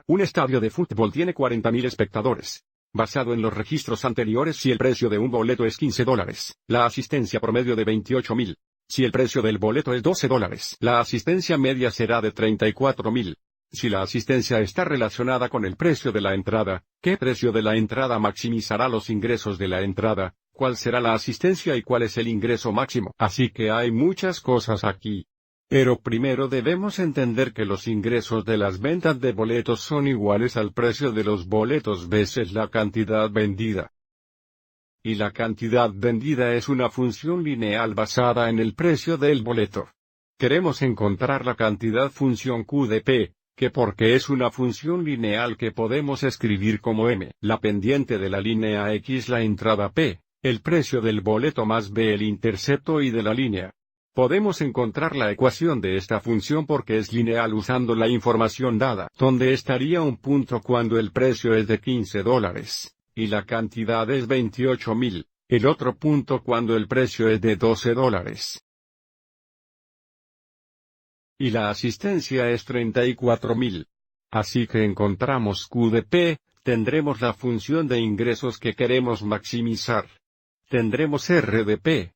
Un estadio de fútbol tiene 40.000 espectadores. Basado en los registros anteriores, si el precio de un boleto es $15, la asistencia promedio de 28.000. Si el precio del boleto es $12, la asistencia media será de 34.000. Si la asistencia está relacionada con el precio de la entrada, ¿qué precio de la entrada maximizará los ingresos de la entrada? ¿Cuál será la asistencia y cuál es el ingreso máximo? Así que hay muchas cosas aquí. Pero primero debemos entender que los ingresos de las ventas de boletos son iguales al precio de los boletos veces la cantidad vendida. Y la cantidad vendida es una función lineal basada en el precio del boleto. Queremos encontrar la cantidad función Q de P, que porque es una función lineal que podemos escribir como M, la pendiente de la línea X, la entrada P, el precio del boleto más B, el intercepto y de la línea. Podemos encontrar la ecuación de esta función porque es lineal usando la información dada, donde estaría un punto cuando el precio es de $15, y la cantidad es 28.000, el otro punto cuando el precio es de $12. Y la asistencia es 34.000. Así que encontramos Q de P, tendremos la función de ingresos que queremos maximizar. Tendremos R de P.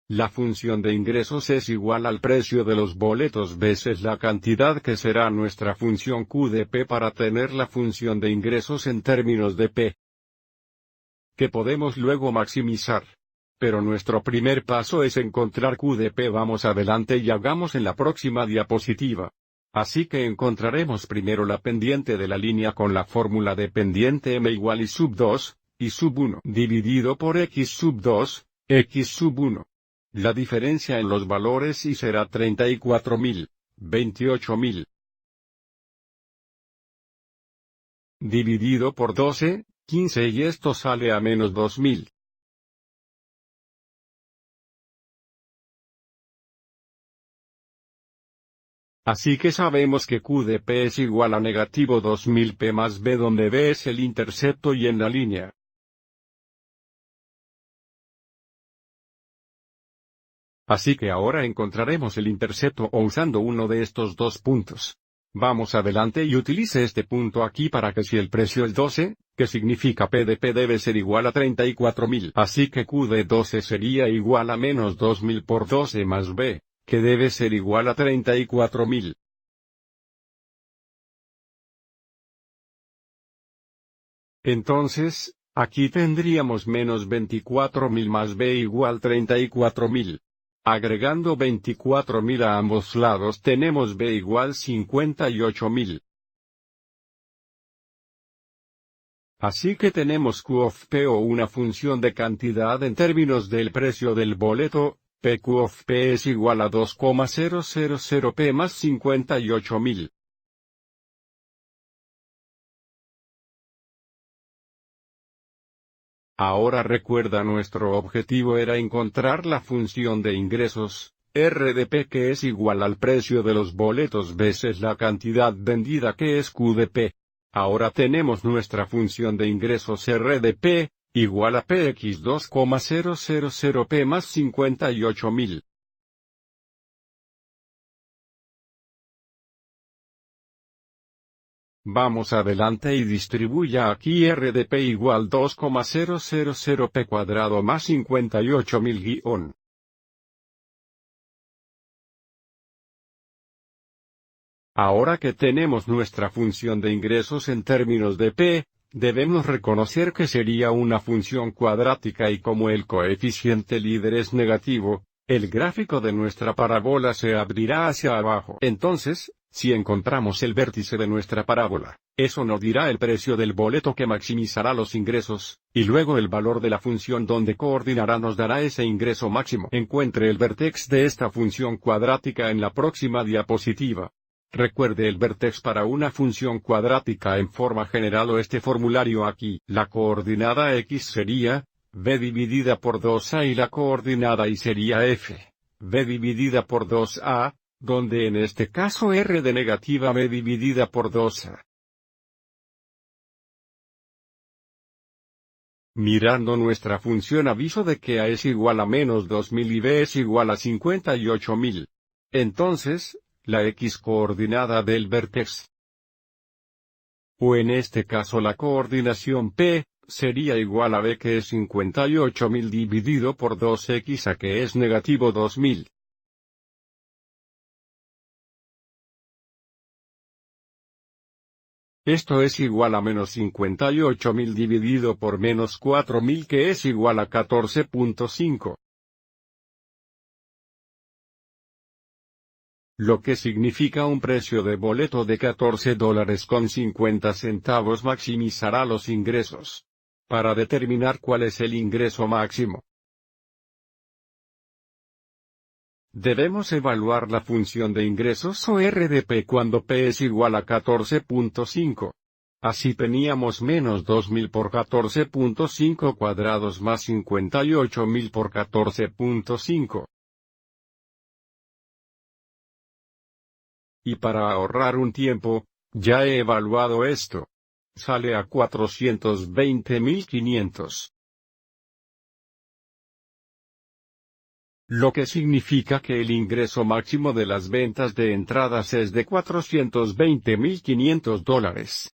La función de ingresos es igual al precio de los boletos veces la cantidad que será nuestra función Q de P para tener la función de ingresos en términos de P, que podemos luego maximizar. Pero nuestro primer paso es encontrar Q de P. Vamos adelante y hagamos en la próxima diapositiva. Así que encontraremos primero la pendiente de la línea con la fórmula de pendiente M igual I sub 2, I sub 1 dividido por X sub 2, X sub 1. La diferencia en los valores y será 34.000, 28.000. Dividido por 12, 15 y esto sale a menos 2.000. Así que sabemos que Q de P es igual a negativo 2.000 P más B, donde B es el intercepto y en la línea. Así que ahora encontraremos el intercepto o usando uno de estos dos puntos. Vamos adelante y utilice este punto aquí para que si el precio es 12, que significa P de P debe ser igual a 34.000. Así que Q de 12 sería igual a menos 2.000 por 12 más B, que debe ser igual a 34.000. Entonces, aquí tendríamos menos 24.000 más B igual 34.000. Agregando 24.000 a ambos lados tenemos B igual 58.000. Así que tenemos Q of P o una función de cantidad en términos del precio del boleto, PQ of P es igual a 2,000 P más 58.000. Ahora recuerda, nuestro objetivo era encontrar la función de ingresos, R de P, que es igual al precio de los boletos veces la cantidad vendida, que es Q de P. Ahora tenemos nuestra función de ingresos R de P, igual a PX 2,000 P más 58.000. Vamos adelante y distribuya aquí R de P igual 2,000 P cuadrado más 58.000 guión. Ahora que tenemos nuestra función de ingresos en términos de P, debemos reconocer que sería una función cuadrática y como el coeficiente líder es negativo, el gráfico de nuestra parábola se abrirá hacia abajo. Entonces, si encontramos el vértice de nuestra parábola, eso nos dirá el precio del boleto que maximizará los ingresos, y luego el valor de la función donde coordinará nos dará ese ingreso máximo. Encuentre el vértex de esta función cuadrática en la próxima diapositiva. Recuerde el vértex para una función cuadrática en forma general o este formulario aquí. La coordenada X sería B dividida por 2A y la coordenada Y sería F, B dividida por 2A, donde en este caso R de negativa B dividida por 2A. Mirando nuestra función aviso de que A es igual a menos 2.000 y B es igual a 58.000. Entonces, la X coordinada del vértex. O en este caso la coordinación P, sería igual a B que es 58.000 dividido por 2X A que es negativo 2.000. Esto es igual a menos 58.000 dividido por menos 4.000 que es igual a 14.5. Lo que significa un precio de boleto de $14.50 maximizará los ingresos. Para determinar cuál es el ingreso máximo, debemos evaluar la función de ingresos o RDP cuando P es igual a 14.5. Así teníamos menos 2.000 por 14.5 cuadrados más 58.000 por 14.5. Y para ahorrar un tiempo, ya he evaluado esto. Sale a 420.500. Lo que significa que el ingreso máximo de las ventas de entradas es de $420.500.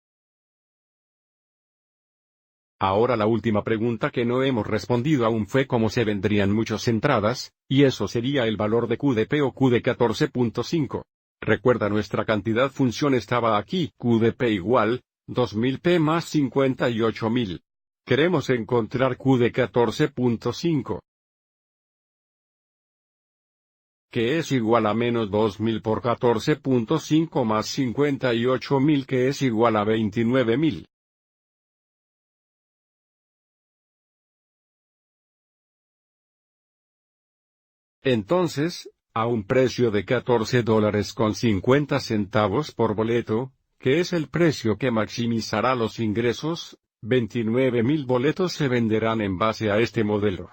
Ahora la última pregunta que no hemos respondido aún fue cómo se vendrían muchas entradas, y eso sería el valor de Q de P o Q de 14.5. Recuerda nuestra cantidad función estaba aquí, Q de P igual, 2000 P más 58.000. Queremos encontrar Q de 14.5. Que es igual a menos 2.000 por 14.5 más 58.000 que es igual a 29.000. Entonces, a un precio de $14.50 por boleto, que es el precio que maximizará los ingresos, 29.000 boletos se venderán en base a este modelo.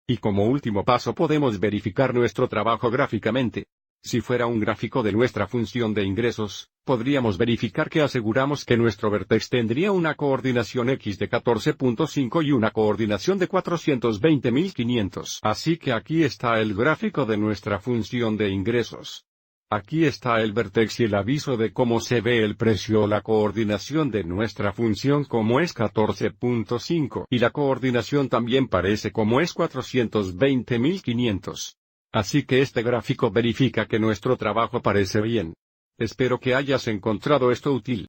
Y como último paso podemos verificar nuestro trabajo gráficamente. Si fuera un gráfico de nuestra función de ingresos, podríamos verificar que aseguramos que nuestro vértex tendría una coordinación X de 14.5 y una coordinación de 420.500. Así que aquí está el gráfico de nuestra función de ingresos. Aquí está el vértex y el aviso de cómo se ve el precio o la coordinación de nuestra función como es 14.5 y la coordinación también parece como es 420.500. Así que este gráfico verifica que nuestro trabajo parece bien. Espero que hayas encontrado esto útil.